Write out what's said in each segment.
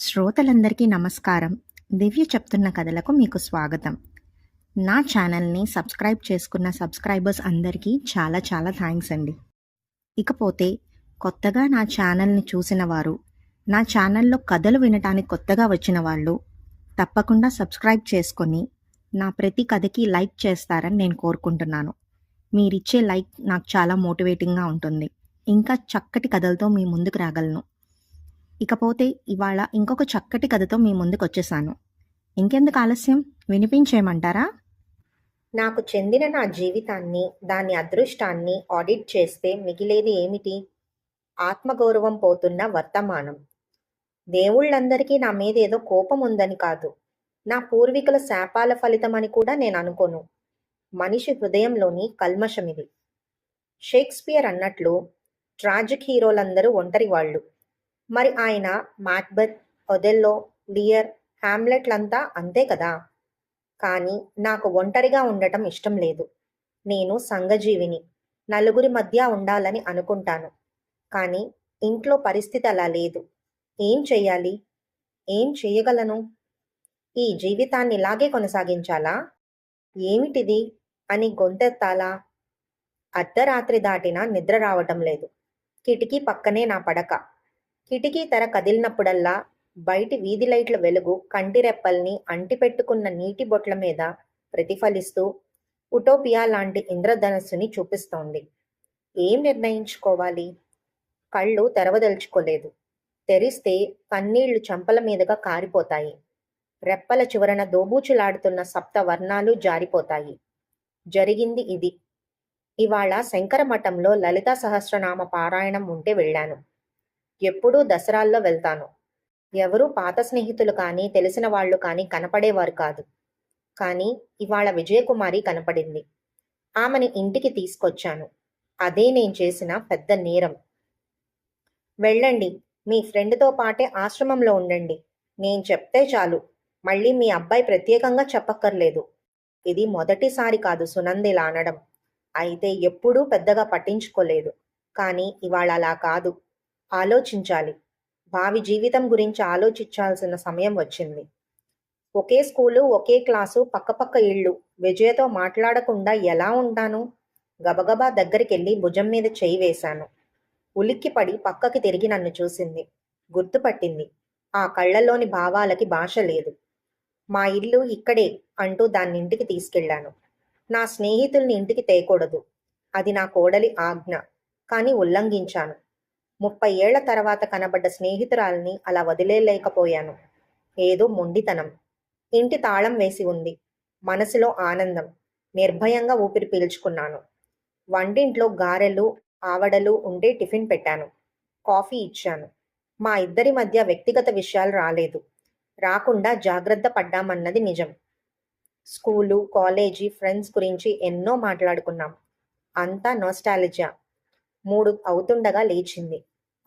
శ్రోతలందరికీ నమస్కారం. దివ్య చెప్తున్న కథలకు మీకు స్వాగతం. నా ఛానల్ని సబ్స్క్రైబ్ చేసుకున్న సబ్స్క్రైబర్స్ అందరికీ చాలా చాలా థ్యాంక్స్ అండి. ఇకపోతే కొత్తగా నా ఛానల్ని చూసిన వారు, నా ఛానల్లో కథలు వినటానికి కొత్తగా వచ్చిన వాళ్ళు తప్పకుండా సబ్స్క్రైబ్ చేసుకొని నా ప్రతి కథకి లైక్ చేస్తారని నేను కోరుకుంటున్నాను. మీరిచ్చే లైక్ నాకు చాలా మోటివేటింగ్గా ఉంటుంది. ఇంకా చక్కటి కథలతో మీ ముందుకు రాగలను. ఇకపోతే ఇవాళ ఇంకొక చక్కటి కథతో మీ ముందుకొచ్చేసాను. ఇంకెందుకు ఆలస్యం, వినిపించేయమంటారా? నాకు చెందిన నా జీవితాన్ని, దాని అదృష్టాన్ని ఆడిట్ చేస్తే మిగిలేది ఏమిటి? ఆత్మగౌరవం పోతున్న వర్తమానం. దేవుళ్ళందరికీ నా మీద ఏదో కోపం ఉందని కాదు, నా పూర్వీకుల శాపాల ఫలితమని కూడా నేను అనుకోను. మనిషి హృదయంలోని కల్మషమిది. షేక్స్పియర్ అన్నట్లు ట్రాజిక్ హీరోలందరూ ఒంటరి వాళ్ళు. మరి ఆయన మాక్బెత్, ఒథెల్లో, లియర్, హ్యామ్లెట్లంతా అంతే కదా. కానీ నాకు ఒంటరిగా ఉండటం ఇష్టం లేదు. నేను సంఘజీవిని. నలుగురి మధ్య ఉండాలని అనుకుంటాను. కానీ ఇంట్లో పరిస్థితి అలా లేదు. ఏం చెయ్యాలి? ఏం చెయ్యగలను? ఈ జీవితాన్ని ఇలాగే కొనసాగించాలా? ఏమిటిది అని గొంతెత్తాలా? అర్ధరాత్రి దాటినా నిద్ర రావటం లేదు. కిటికీ పక్కనే నా పడక. కిటికీ తెర కదిలినప్పుడల్లా బయటి వీధి లైట్ల వెలుగు కంటిరెప్పల్ని అంటిపెట్టుకున్న నీటి బొట్ల మీద ప్రతిఫలిస్తూ ఉటోపియా లాంటి ఇంద్రధనస్సుని చూపిస్తోంది. ఏం నిర్ణయించుకోవాలి? కళ్ళు తెరవదలుచుకోలేదు. తెరిస్తే కన్నీళ్లు చెంపల మీదుగా కారిపోతాయి. రెప్పల చివరన దోబూచులాడుతున్న సప్త వర్ణాలు జారిపోతాయి. జరిగింది ఇది. ఇవాళ శంకరమఠంలో లలితా సహస్రనామ పారాయణం ఉంటే వెళ్ళాను. ఎప్పుడూ దసరాల్లో వెళ్తాను. ఎవరూ పాత స్నేహితులు కానీ తెలిసిన వాళ్ళు కానీ కనపడేవారు కాదు. కానీ ఇవాళ విజయకుమారి కనపడింది. ఆమెని ఇంటికి తీసుకొచ్చాను. అదే నేను చేసిన పెద్ద నేరం. వెళ్ళండి, మీ ఫ్రెండ్తో పాటే ఆశ్రమంలో ఉండండి. నేను చెప్తే చాలు. మళ్ళీ మీ అబ్బాయి ప్రత్యేకంగా చెప్పక్కర్లేదు. ఇది మొదటిసారి కాదు సునంద ఇలా అనడం. అయితే ఎప్పుడూ పెద్దగా పట్టించుకోలేదు. కానీ ఇవాళ అలా కాదు. ఆలోచించాలి. భావి జీవితం గురించి ఆలోచించాల్సిన సమయం వచ్చింది. ఒకే స్కూలు, ఒకే క్లాసు, పక్కపక్క ఇళ్ళు. విజయతో మాట్లాడకుండా ఎలా ఉంటాను? గబగబా దగ్గరికెళ్ళి భుజం మీద చేయి వేశాను. ఉలిక్కిపడి పక్కకి తిరిగి నన్ను చూసింది. గుర్తుపట్టింది. ఆ కళ్ళల్లోని భావాలకి భాష లేదు. మా ఇల్లు ఇక్కడే అంటూ దాన్నింటికి తీసుకెళ్లాను. నా స్నేహితుల్ని ఇంటికి తేకూడదు. అది నా కోడలి ఆజ్ఞ. కానీ ఉల్లంఘించాను. 30 ఏళ్ల తర్వాత కనబడ్డ స్నేహితురాల్ని అలా వదిలేయలేకపోయాను. ఏదో మొండితనం. ఇంటి తాళం వేసి ఉంది. మనసులో ఆనందం. నిర్భయంగా ఊపిరి పీల్చుకున్నాను. వంటింట్లో గారెలు, ఆవడలు ఉంటే టిఫిన్ పెట్టాను. కాఫీ ఇచ్చాను. మా ఇద్దరి మధ్య వ్యక్తిగత విషయాలు రాలేదు. రాకుండా జాగ్రత్త పడ్డామన్నది నిజం. స్కూలు, కాలేజీ, ఫ్రెండ్స్ గురించి ఎన్నో మాట్లాడుకున్నాం. అంతా నోస్టాలజియా. 3 అవుతుండగా లేచింది.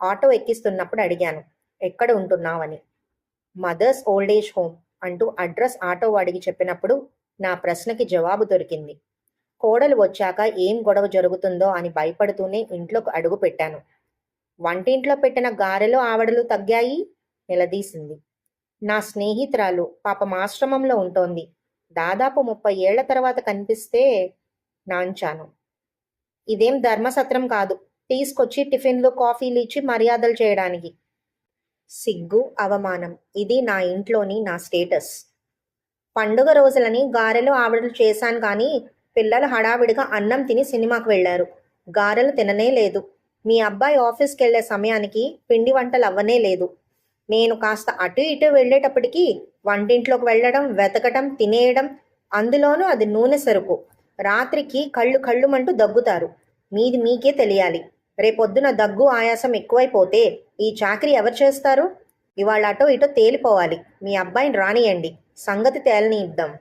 ఆటో ఎక్కిస్తున్నప్పుడు అడిగాను, ఎక్కడ ఉంటున్నావని. మదర్స్ ఓల్డేజ్ హోమ్ అంటూ అడ్రస్ ఆటో వాడికి చెప్పినప్పుడు నా ప్రశ్నకి జవాబు దొరికింది. కోడలు వచ్చాక ఏం గొడవ జరుగుతుందో అని భయపడుతూనే ఇంట్లోకి అడుగు పెట్టాను. వంటింట్లో పెట్టిన గారెలు, ఆవడలు తగ్గాయి? నిలదీసింది. నా స్నేహితురాలు పాపం ఆశ్రమంలో ఉంటోంది. దాదాపు 30 ఏళ్ల తర్వాత కనిపిస్తే నాంచాను. ఇదేం ధర్మసత్రం కాదు, తీసుకొచ్చి టిఫిన్లు, కాఫీలు ఇచ్చి మర్యాదలు చేయడానికి. సిగ్గు, అవమానం. ఇది నా ఇంట్లోని నా స్టేటస్. పండుగ రోజులని గారెలు, ఆవడలు చేశాను కానీ పిల్లలు హడావిడిగా అన్నం తిని సినిమాకు వెళ్లారు. గారెలు తిననే లేదు. మీ అబ్బాయి ఆఫీస్కి వెళ్లే సమయానికి పిండి వంటలు అవ్వనే లేదు. నేను కాస్త అటు ఇటు వెళ్ళేటప్పటికీ వంటింట్లోకి వెళ్ళడం, వెతకటం, తినేయడం. అందులోనూ అది నూనె సరుకు. రాత్రికి కళ్ళు కళ్ళుమంటూ దగ్గుతారు. మీది మీకే తెలియాలి. రేపొద్దున దగ్గు, ఆయాసం ఎక్కువైపోతే ఈ చాకరీ ఎవరు చేస్తారు? ఇవాళ అటో ఇటో తేలిపోవాలి. మీ అబ్బాయిని రానియండి, సంగతి తేలనిద్దాం.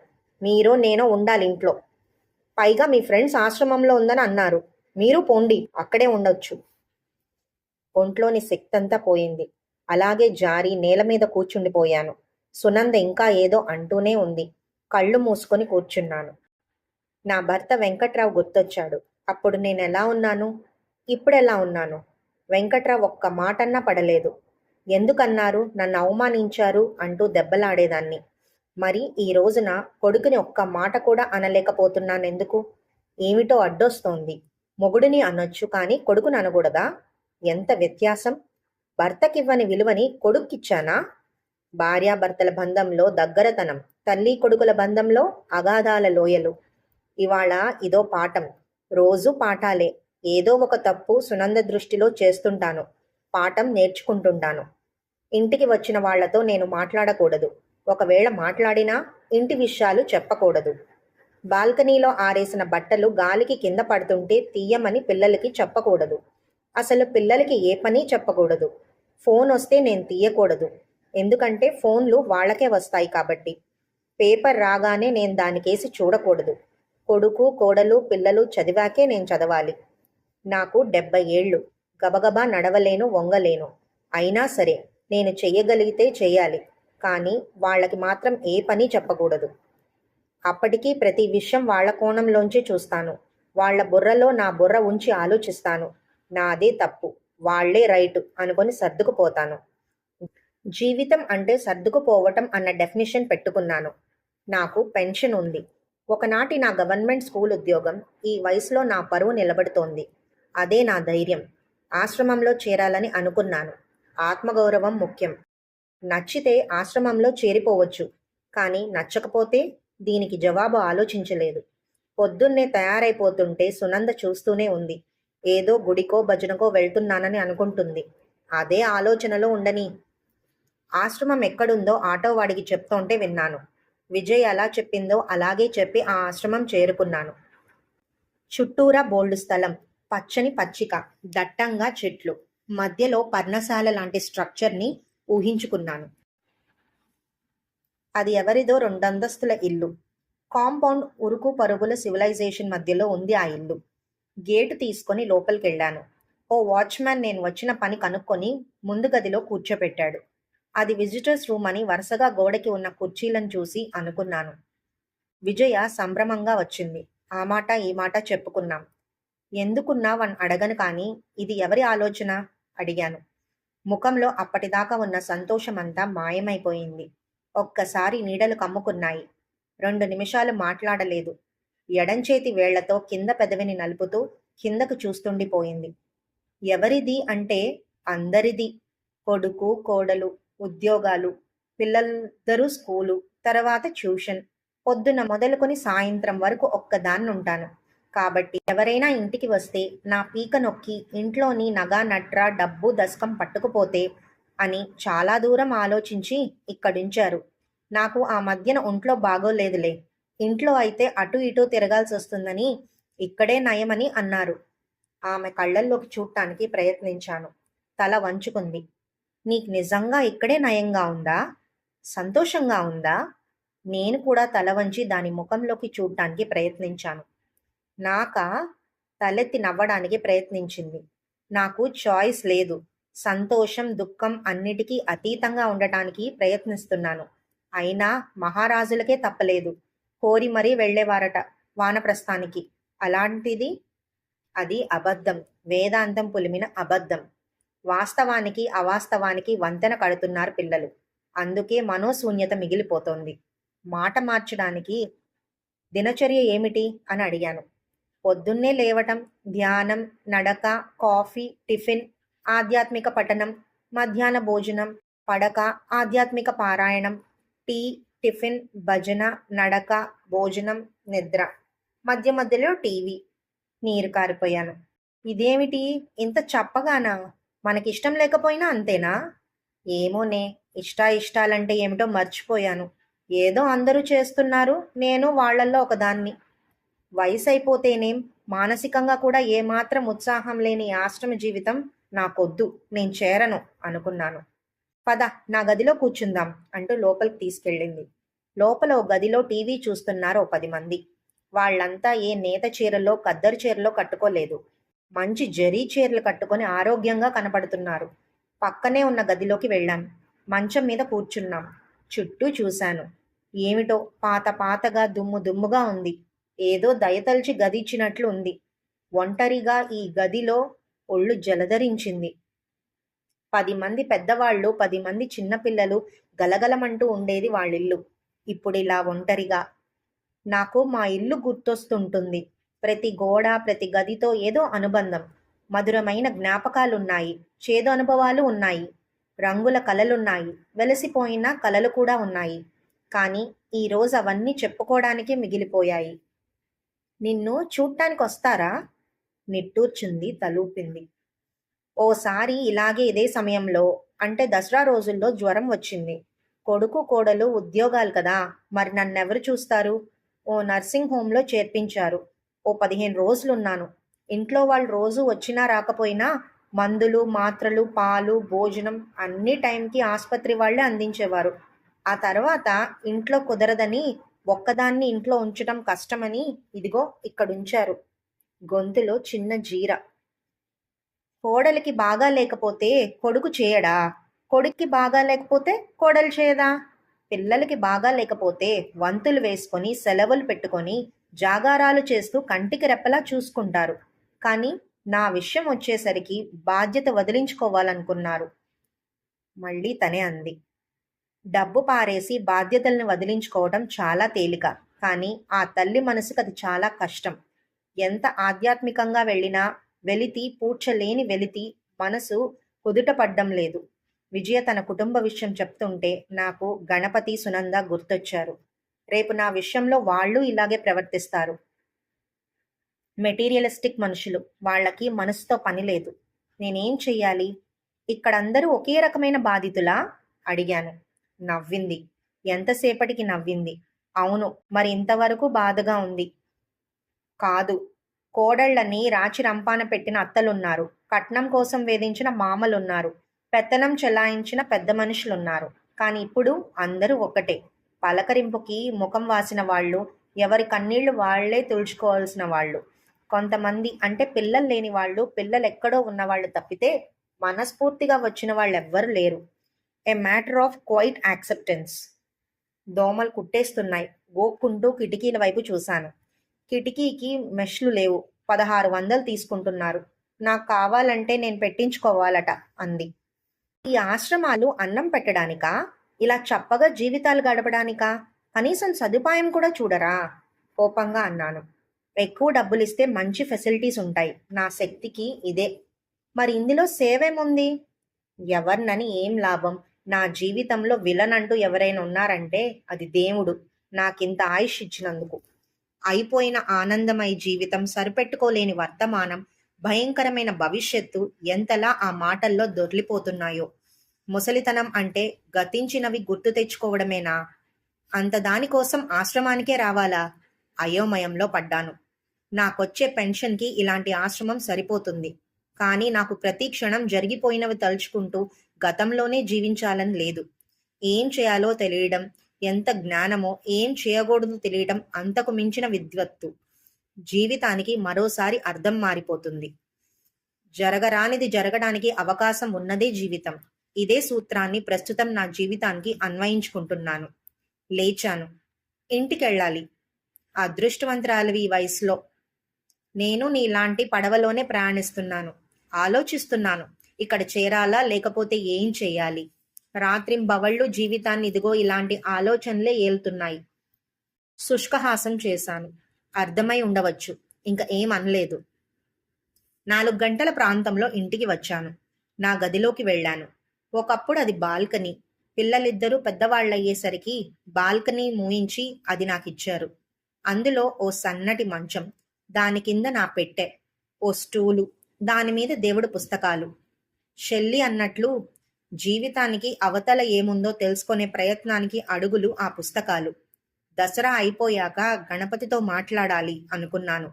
మీరో నేనో ఉండాలి ఇంట్లో. పైగా మీ ఫ్రెండ్స్ ఆశ్రమంలో ఉందని అన్నారు. మీరు పోండి, అక్కడే ఉండొచ్చు. ఒంట్లోని శక్తంతా పోయింది. అలాగే జారి నేల మీద కూర్చుండిపోయాను. సునంద ఇంకా ఏదో అంటూనే ఉంది. కళ్ళు మూసుకొని కూర్చున్నాను. నా భర్త వెంకట్రావు గుర్తొచ్చాడు. అప్పుడు నేనెలా ఉన్నాను? ఇప్పుడెలా ఉన్నాను? వెంకట్రావు ఒక్క మాటన్నా పడలేదు. ఎందుకన్నారు, నన్ను అవమానించారు అంటూ దెబ్బలాడేదాన్ని. మరి ఈ రోజున కొడుకుని ఒక్క మాట కూడా అనలేకపోతున్నానెందుకు? ఏమిటో అడ్డొస్తోంది. మొగుడిని అనొచ్చు కానీ కొడుకుని అనకూడదా? ఎంత వ్యత్యాసం! భర్తకివ్వని విలువని కొడుక్కిచ్చానా? భార్యాభర్తల బంధంలో దగ్గరతనం, తల్లి కొడుకుల బంధంలో అగాధాల లోయలు. ఇవాళ ఇదో పాఠం. రోజూ పాఠాలే. ఏదో ఒక తప్పు సునంద దృష్టిలో చేస్తుంటాను. పాఠం నేర్చుకుంటుంటాను. ఇంటికి వచ్చిన వాళ్లతో నేను మాట్లాడకూడదు. ఒకవేళ మాట్లాడినా ఇంటి విషయాలు చెప్పకూడదు. బాల్కనీలో ఆరేసిన బట్టలు గాలికి కింద పడుతుంటే తీయమని పిల్లలకి చెప్పకూడదు. అసలు పిల్లలకి ఏ పని చెప్పకూడదు. ఫోన్ వస్తే నేను తీయకూడదు. ఎందుకంటే ఫోన్లు వాళ్ళకే వస్తాయి కాబట్టి. పేపర్ రాగానే నేను దానికేసి చూడకూడదు. కొడుకు కోడలు పిల్లలు చదివాకే నేను చదవాలి. నాకు 70 ఏళ్ళు. గబగబా నడవలేను, వంగలేను. అయినా సరే నేను చెయ్యగలిగితే చెయ్యాలి. కానీ వాళ్ళకి మాత్రం ఏ పని చెప్పకూడదు. అప్పటికీ ప్రతి విషయం వాళ్ళ కోణంలోంచి చూస్తాను. వాళ్ళ బుర్రలో నా బుర్ర ఉంచి ఆలోచిస్తాను. నాదే తప్పు, వాళ్లే రైటు అనుకొని సర్దుకుపోతాను. జీవితం అంటే సర్దుకుపోవటం అన్న డెఫినిషన్ పెట్టుకున్నాను. నాకు పెన్షన్ ఉంది. ఒకనాటి నా గవర్నమెంట్ స్కూల్ ఉద్యోగం ఈ వయసులో నా పరువు నిలబడుతోంది. అదే నా ధైర్యం. ఆశ్రమంలో చేరాలని అనుకున్నాను. ఆత్మగౌరవం ముఖ్యం. నచ్చితే ఆశ్రమంలో చేరిపోవచ్చు. కానీ నచ్చకపోతే? దీనికి జవాబు ఆలోచించలేదు. పొద్దున్నే తయారైపోతుంటే సునంద చూస్తూనే ఉంది. ఏదో గుడికో భజనకో వెళ్తున్నానని అనుకుంటుంది. అదే ఆలోచనలో ఉండని. ఆశ్రమం ఎక్కడుందో ఆటో వాడికి చెప్తోంటే విన్నాను. విజయ్ ఎలా చెప్పిందో అలాగే చెప్పి ఆ ఆశ్రమం చేరుకున్నాను. చుట్టూరా బోల్డు స్థలం, పచ్చని పచ్చిక, దట్టంగా చెట్లు, మధ్యలో పర్ణశాల లాంటి స్ట్రక్చర్ని ఊహించుకున్నాను. అది ఎవరిదో 2 అంతస్తుల ఇల్లు. కాంపౌండ్ ఉరుకు పరుగుల సివిలైజేషన్ మధ్యలో ఉంది ఆ ఇల్లు. గేటు తీసుకొని లోపలికెళ్ళాను. ఓ వాచ్మ్యాన్ నేను వచ్చిన పని కనుక్కొని ముందు గదిలో కూర్చోపెట్టాడు. అది విజిటర్స్ రూమ్ అని వరుసగా గోడకి ఉన్న కుర్చీలను చూసి అనుకున్నాను. విజయ సంభ్రమంగా వచ్చింది. ఆ మాట ఈ మాట చెప్పుకున్నాం. ఎందుకున్నావని అడగను కానీ ఇది ఎవరి ఆలోచన అడిగాను. ముఖంలో అప్పటిదాకా ఉన్న సంతోషమంతా మాయమైపోయింది. ఒక్కసారి నీడలు కమ్ముకున్నాయి. 2 నిమిషాలు మాట్లాడలేదు. ఎడంచేతి వేళ్లతో కింద పెదవిని నలుపుతూ కిందకు చూస్తుండిపోయింది. ఎవరిది అంటే అందరిది. కొడుకు కోడలు, ఉద్యోగాలు, పిల్లలిద్దరూ స్కూలు, తర్వాత ట్యూషన్. పొద్దున మొదలుకొని సాయంత్రం వరకు ఒక్కదాన్నుంటాను. కాబట్టి ఎవరైనా ఇంటికి వస్తే నా పీక నొక్కి ఇంట్లోని నగా నట్ర డబ్బు దశకం పట్టుకుపోతే అని చాలా దూరం ఆలోచించి ఇక్కడుంచారు. నాకు ఆ మధ్యన ఒంట్లో బాగోలేదులే. ఇంట్లో అయితే అటు ఇటు తిరగాల్సి వస్తుందని ఇక్కడే నయమని అన్నారు. ఆమె కళ్ళల్లోకి చూడటానికి ప్రయత్నించాను. తల వంచుకుంది. నీకు నిజంగా ఇక్కడే నయంగా ఉందా? సంతోషంగా ఉందా? నేను కూడా తల వంచి దాని ముఖంలోకి చూడటానికి ప్రయత్నించాను. నాకా? తలెత్తి నవ్వడానికి ప్రయత్నించింది. నాకు చాయిస్ లేదు. సంతోషం దుఃఖం అన్నిటికీ అతీతంగా ఉండటానికి ప్రయత్నిస్తున్నాను. అయినా మహారాజులకే తప్పలేదు. కోరి మరీ వెళ్ళేవారట వానప్రస్థానికి. అలాంటిది అది అబద్ధం. వేదాంతం పులిమిన అబద్ధం. వాస్తవానికి అవాస్తవానికి వంతెన కడుతున్నారు పిల్లలు. అందుకే మనోశూన్యత మిగిలిపోతోంది. మాట మార్చడానికి దినచర్య ఏమిటి అని అడిగాను. పొద్దున్నే లేవటం, ధ్యానం, నడక, కాఫీ, టిఫిన్, ఆధ్యాత్మిక పఠనం, మధ్యాహ్న భోజనం, పడక, ఆధ్యాత్మిక పారాయణం, టీ, టిఫిన్, భజన, నడక, భోజనం, నిద్ర. మధ్య మధ్యలో టీవీ. నీరు కారిపోయాను. ఇదేమిటి ఇంత చప్పగానా? మనకిష్టం లేకపోయినా అంతేనా? ఏమోనే, ఇష్టాలంటే ఏమిటో మర్చిపోయాను. ఏదో అందరూ చేస్తున్నారు, నేను వాళ్ళల్లో ఒకదాన్ని. వయసైపోతేనేం, మానసికంగా కూడా ఏమాత్రం ఉత్సాహం లేని ఆశ్రమ జీవితం నాకొద్దు, నేను చేరను అనుకున్నాను. పద, నా గదిలో కూర్చుందాం అంటూ లోపలికి తీసుకెళ్ళింది. లోపల ఓ గదిలో టీవీ చూస్తున్నారు ఓ 10 మంది. వాళ్ళంతా ఏ నేత చీరలో ఖద్దరు చీరలో కట్టుకోలేదు. మంచి జరీ చీరలు కట్టుకొని ఆరోగ్యంగా కనపడుతున్నారు. పక్కనే ఉన్న గదిలోకి వెళ్ళాం. మంచం మీద కూర్చున్నాం. చుట్టూ చూశాను. ఏమిటో పాతగా దుమ్ముగా ఉంది. ఏదో దయతల్చి గదిచ్చినట్లు ఉంది. ఒంటరిగా ఈ గదిలో ఒళ్ళు జలధరించింది. 10 మంది పెద్దవాళ్ళు, 10 మంది చిన్నపిల్లలు గలగలమంటూ ఉండేది వాళ్ళిల్లు. ఇప్పుడిలా ఒంటరిగా. నాకు మా ఇల్లు గుర్తొస్తుంటుంది. ప్రతి గోడ, ప్రతి గదితో ఏదో అనుబంధం. మధురమైన జ్ఞాపకాలున్నాయి. చేదు అనుభవాలు ఉన్నాయి. రంగుల కలలున్నాయి. వెలసిపోయిన కలలు కూడా ఉన్నాయి. కానీ ఈరోజు అవన్నీ చెప్పుకోవడానికే మిగిలిపోయాయి. నిన్ను చూడ్డానికొస్తారా? నిట్టూర్చింది, తలూపింది. ఓసారి ఇలాగే ఇదే సమయంలో, అంటే దసరా రోజుల్లో జ్వరం వచ్చింది. కొడుకు, కోడలు ఉద్యోగాలు కదా, మరి నన్నెవరు చూస్తారు? ఓ నర్సింగ్ హోంలో చేర్పించారు. ఓ 15 రోజులున్నాను. ఇంట్లో వాళ్ళు రోజూ వచ్చినా రాకపోయినా మందులు, మాత్రలు, పాలు, భోజనం అన్ని టైంకి ఆస్పత్రి వాళ్ళే అందించేవారు. ఆ తర్వాత ఇంట్లో కుదరదని, ఒక్కదాన్ని ఇంట్లో ఉంచటం కష్టమని ఇదిగో ఇక్కడుంచారు. గొంతులో చిన్న జీర. కోడలికి బాగా లేకపోతే కొడుకు చేయడా? కొడుక్కి బాగా లేకపోతే కోడలు చేయదా? పిల్లలకి బాగా లేకపోతే వంతులు వేసుకొని సెలవులు పెట్టుకొని జాగారాలు చేస్తూ కంటికి రెప్పలా చూసుకుంటారు. కానీ నా విషయం వచ్చేసరికి బాధ్యత వదిలించుకోవాలనుకున్నారు. మళ్ళీ తనే అంది. డబ్బు పారేసి బాధ్యతల్ని వదిలించుకోవడం చాలా తేలిక. కానీ ఆ తల్లి మనసుకు అది చాలా కష్టం. ఎంత ఆధ్యాత్మికంగా వెళ్ళినా వెలితి పూడ్చలేని వెలితి మనసు కుదుటపడ్డం లేదు. విజయ తన కుటుంబ విషయం చెప్తుంటే నాకు గణపతి, సునంద గుర్తొచ్చారు. రేపు నా విషయంలో వాళ్ళు ఇలాగే ప్రవర్తిస్తారు. మెటీరియలిస్టిక్ మనుషులు. వాళ్ళకి మనసుతో పని లేదు. నేనేం చెయ్యాలి? ఇక్కడందరూ ఒకే రకమైన బాధితులా? అడిగాను. నవ్వింది. ఎంతసేపటికి నవ్వింది. అవును, మరి ఇంతవరకు బాధగా ఉంది. కాదు, కోడళ్ళని రాచి రంపాన పెట్టిన అత్తలున్నారు. కట్నం కోసం వేధించిన మామలున్నారు. పెత్తనం చెలాయించిన పెద్ద మనుషులున్నారు. కానీ ఇప్పుడు అందరూ ఒక్కటే. పలకరింపుకి ముఖం వాసిన వాళ్ళు, ఎవరి కన్నీళ్లు వాళ్లే తుడుచుకోవాల్సిన వాళ్ళు. కొంతమంది, అంటే పిల్లలు లేని వాళ్ళు, పిల్లలెక్కడో ఉన్నవాళ్ళు తప్పితే మనస్ఫూర్తిగా వచ్చిన వాళ్ళెవ్వరూ లేరు. ఏ మ్యాటర్ ఆఫ్ క్వైట్ యాక్సెప్టెన్స్. దోమలు కుట్టేస్తున్నాయి. గోక్కుంటూ కిటికీల వైపు చూశాను. కిటికీకి మెష్లు లేవు. 1600 తీసుకుంటున్నారు. నాకు కావాలంటే నేను పెట్టించుకోవాలట అంది. ఈ ఆశ్రమాలు అన్నం పెట్టడానికా? ఇలా చప్పగా జీవితాలు గడపడానికా? కనీసం సదుపాయం కూడా చూడరా? కోపంగా అన్నాను. ఎక్కువ డబ్బులిస్తే మంచి ఫెసిలిటీస్ ఉంటాయి. నా శక్తికి ఇదే. మరి ఇందులో సేవేముంది? ఎవర్నని ఏం లాభం? నా జీవితంలో విలన్ అంటూ ఎవరైనా ఉన్నారంటే అది దేవుడు, నాకింత ఆయుష్ ఇచ్చినందుకు. అయిపోయిన ఆనందమయ జీవితం, సరిపెట్టుకోలేని వర్తమానం, భయంకరమైన భవిష్యత్తు ఎంతలా ఆ మాటల్లో దొర్లిపోతున్నాయో. ముసలితనం అంటే గతించినవి గుర్తు తెచ్చుకోవడమేనా? అంత దానికోసం ఆశ్రమానికే రావాలా? అయోమయంలో పడ్డాను. నాకొచ్చే పెన్షన్కి ఇలాంటి ఆశ్రమం సరిపోతుంది. కానీ నాకు ప్రతి క్షణం జరిగిపోయినవి తలుచుకుంటూ గతంలోనే జీవించాలని లేదు. ఏం చేయాలో తెలియడం, ఎంత జ్ఞానమో ఏం చేయకూడదో తెలియడం అంతకు మించిన విద్వత్తు. జీవితానికి మరోసారి అర్థం మారిపోతుంది. జరగరానిది జరగడానికి అవకాశం ఉన్నదే జీవితం. ఇదే సూత్రాన్ని ప్రస్తుతం నా జీవితానికి అన్వయించుకుంటున్నాను. లేచాను. ఇంటికెళ్ళాలి. అదృష్టవంతురాలివి ఈ వయసులో. నేను నీలాంటి పడవలోనే ప్రయాణిస్తున్నాను. ఆలోచిస్తున్నాను, ఇక్కడ చేరాలా లేకపోతే ఏం చేయాలి? రాత్రింబవళ్ళు జీవితాన్ని ఇదిగో ఇలాంటి ఆలోచనలే ఏలుతున్నాయి. శుష్కహాసం చేశాను. అర్థమై ఉండవచ్చు. ఇంక ఏం అనలేదు. 4 గంటల ప్రాంతంలో ఇంటికి వచ్చాను. నా గదిలోకి వెళ్ళాను. ఒకప్పుడు అది బాల్కనీ. పిల్లలిద్దరూ పెద్దవాళ్ళయ్యేసరికి బాల్కనీ మూయించి అది నాకిచ్చారు. అందులో ఓ సన్నటి మంచం, దాని కింద నా పెట్టె, ఓ స్టూలు, దానిమీద దేవుడు పుస్తకాలు. షెల్లి అన్నట్లు జీవితానికి అవతల ఏముందో తెలుసుకునే ప్రయత్నానికి అడుగులు ఆ పుస్తకాలు. దసరా అయిపోయాక గణపతితో మాట్లాడాలి అనుకున్నాను.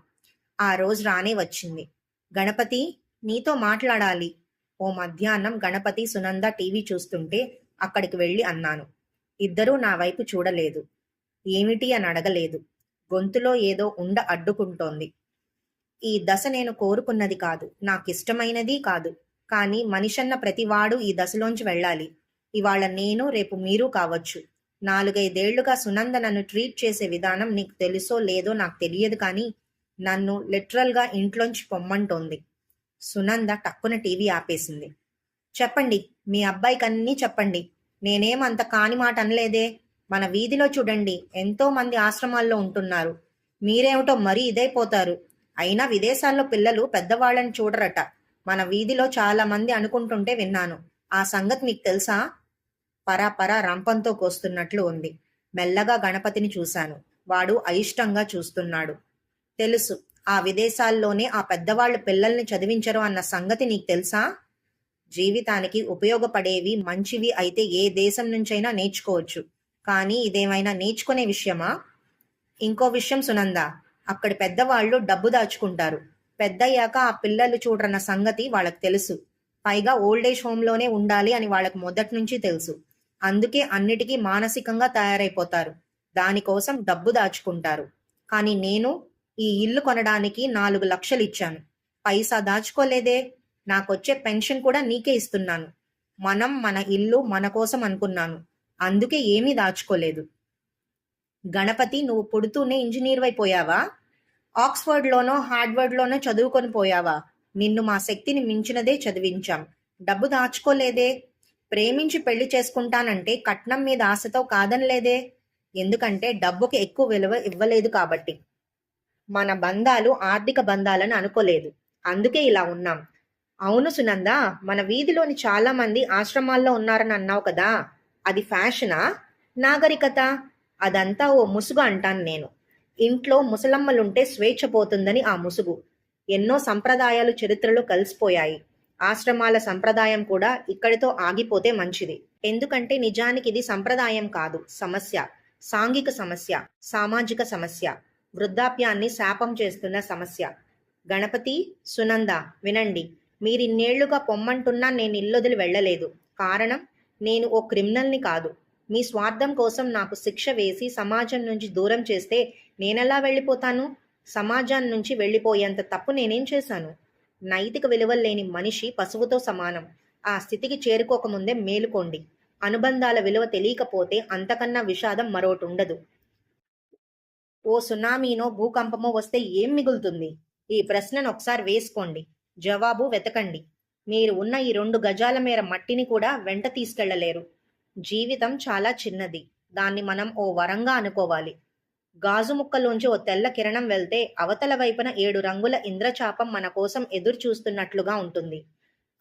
ఆ రోజు రానే వచ్చింది. గణపతి, నీతో మాట్లాడాలి. ఓ మధ్యాహ్నం గణపతి, సునంద టీవీ చూస్తుంటే అక్కడికి వెళ్ళి అన్నాను. ఇద్దరూ నా వైపు చూడలేదు. ఏమిటి అని అడగలేదు. గొంతులో ఏదో అడ్డుకుంటోంది. ఈ దశ నేను కోరుకున్నది కాదు, నాకిష్టమైనది కాదు. కానీ మనిషన్న ప్రతివాడు ఈ దశలోంచి వెళ్ళాలి. ఇవాళ నేను, రేపు మీరు కావచ్చు. 4-5 ఏళ్లుగా సునంద నన్ను ట్రీట్ చేసే విధానం నీకు తెలుసో లేదో నాకు తెలియదు, కానీ నన్ను లిటరల్గా ఇంట్లోంచి పొమ్మంటోంది. సునంద టక్కున టీవీ ఆపేసింది. చెప్పండి, మీ అబ్బాయికన్నీ చెప్పండి. నేనేం అంత కాని మాట అనలేదే. మన వీధిలో చూడండి, ఎంతో మంది ఆశ్రమాల్లో ఉంటున్నారు. మీరేమిటో మరీ ఇదైపోతారు. అయినా విదేశాల్లో పిల్లలు పెద్దవాళ్ళని చూడరట. మన వీధిలో చాలా మంది అనుకుంటుంటే విన్నాను. ఆ సంగతి మీకు తెలుసా? పరాపరా రంపంతో కోస్తున్నట్లు ఉంది. మెల్లగా గణపతిని చూశాను. వాడు అయిష్టంగా చూస్తున్నాడు. తెలుసు. ఆ విదేశాల్లోనే ఆ పెద్దవాళ్ళు పిల్లల్ని చదివించరు అన్న సంగతి నీకు తెలుసా? జీవితానికి ఉపయోగపడేవి మంచివి అయితే ఏ దేశం నుంచైనా నేర్చుకోవచ్చు. కానీ ఇదేమైనా నేర్చుకునే విషయమా? ఇంకో విషయం సునంద, అక్కడి పెద్దవాళ్ళు డబ్బు దాచుకుంటారు. పెద్దయ్యాక ఆ పిల్లలు చూడరన్న సంగతి వాళ్ళకి తెలుసు. పైగా ఓల్డేజ్ హోంలోనే ఉండాలి అని వాళ్ళకి మొదటి నుంచి తెలుసు. అందుకే అన్నిటికీ మానసికంగా తయారైపోతారు. దానికోసం డబ్బు దాచుకుంటారు. కానీ నేను ఈ ఇల్లు కొనడానికి 4 లక్షలు ఇచ్చాను. పైసా దాచుకోలేదే. నాకొచ్చే పెన్షన్ కూడా నీకే ఇస్తున్నాను. మనం మన ఇల్లు మన కోసం అనుకున్నాను. అందుకే ఏమీ దాచుకోలేదు. గణపతి, నువ్వు పుడుతూనే ఇంజనీర్ అయిపోయావా? ఆక్స్ఫర్డ్లోనో హార్డ్వర్డ్లోనో చదువుకొని పోయావా? నిన్ను మా శక్తిని మించినదే చదివించాం. డబ్బు దాచుకోలేదే. ప్రేమించి పెళ్లి చేసుకుంటానంటే కట్నం మీద ఆశతో కాదనలేదే. ఎందుకంటే డబ్బుకి ఎక్కువ విలువ ఇవ్వలేదు కాబట్టి. మన బంధాలు ఆర్థిక బంధాలని అనుకోలేదు. అందుకే ఇలా ఉన్నాం. అవును సునంద, మన వీధిలోని చాలా మంది ఆశ్రమాల్లో ఉన్నారని అన్నావు కదా. అది ఫ్యాషనా, నాగరికత? అదంతా ఓ ముసుగు అంటాను నేను. ఇంట్లో ముసలమ్మలుంటే స్వేచ్ఛ పోతుందని ఆ ముసుగు. ఎన్నో సంప్రదాయాలు చరిత్రలో కలిసిపోయాయి. ఆశ్రమాల సంప్రదాయం కూడా ఇక్కడితో ఆగిపోతే మంచిది. ఎందుకంటే నిజానికి ఇది సంప్రదాయం కాదు, సమస్య. సాంఘిక సమస్య, సామాజిక సమస్య, వృద్ధాప్యాన్ని శాపం చేస్తున్న సమస్య. గణపతి, సునంద, వినండి. మీరిన్నేళ్లుగా పొమ్మంటున్నా నేను ఇల్లొదిలి వెళ్ళలేదు. కారణం, నేను ఓ క్రిమినల్ని కాదు. మీ స్వార్థం కోసం నాకు శిక్ష వేసి సమాజం నుంచి దూరం చేస్తే నేనెలా వెళ్ళిపోతాను? సమాజాన్ని నుంచి వెళ్ళిపోయేంత తప్పు నేనేం చేశాను? నైతిక విలువలు లేని మనిషి పశువుతో సమానం. ఆ స్థితికి చేరుకోకముందే మేలుకోండి. అనుబంధాల విలువ తెలియకపోతే అంతకన్నా విషాదం మరోటుండదు. ఓ సునామీనో భూకంపమో వస్తే ఏం మిగులుతుంది? ఈ ప్రశ్నను ఒకసారి వేసుకోండి. జవాబు వెతకండి. మీరు ఉన్న ఈ 2 గజాల మేర మట్టిని కూడా వెంట తీసుకెళ్లలేరు. జీవితం చాలా చిన్నది. దాన్ని మనం ఓ వరంగా అనుకోవాలి. గాజు ముక్కలోంచి ఓ తెల్ల కిరణం వెళ్తే అవతల వైపున 7 రంగుల ఇంద్రచాపం మన కోసం ఎదురు చూస్తున్నట్లుగా ఉంటుంది.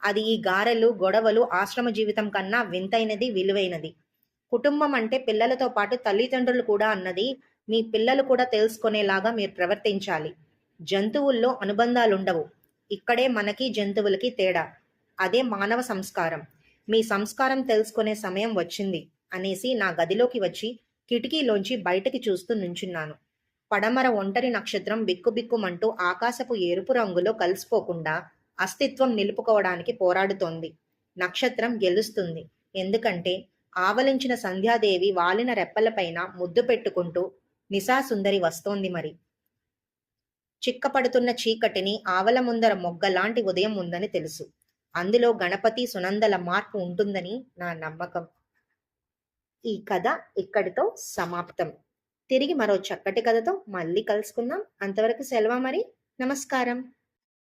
అది ఈ గారెలు, గొడవలు, ఆశ్రమ జీవితం కన్నా వింతైనది, విలువైనది. కుటుంబం అంటే పిల్లలతో పాటు తల్లిదండ్రులు కూడా అన్నది మీ పిల్లలు కూడా తెలుసుకునేలాగా మీరు ప్రవర్తించాలి. జంతువుల్లో అనుబంధాలుండవు. ఇక్కడే మనకి జంతువులకి తేడా. అదే మానవ సంస్కారం. మీ సంస్కారం తెలుసుకునే సమయం వచ్చింది అనేసి నా గదిలోకి వచ్చి కిటికీలోంచి బయటకి చూస్తూ నుంచున్నాను. పడమర ఒంటరి నక్షత్రం బిక్కుబిక్కుమంటూ ఆకాశపు ఎరుపు రంగులో కలిసిపోకుండా అస్తిత్వం నిలుపుకోవడానికి పోరాడుతోంది. నక్షత్రం గెలుస్తుంది. ఎందుకంటే ఆవలించిన సంధ్యాదేవి వాలిన రెప్పలపైన ముద్దు పెట్టుకుంటూ నిశాసుందరి వస్తోంది మరి. చిక్కపడుతున్న చీకటిని ఆవల ముందర మొగ్గలాంటి ఉదయం ఉందని తెలుసు. అందులో గణపతి, సునందల మార్పు ఉంటుందని నా నమ్మకం. ఈ కథ ఇక్కడితో సమాప్తం. తిరిగి మరో చక్కటి కథతో మళ్ళీ కలుసుకుందాం. అంతవరకు సెలవు మరి. నమస్కారం.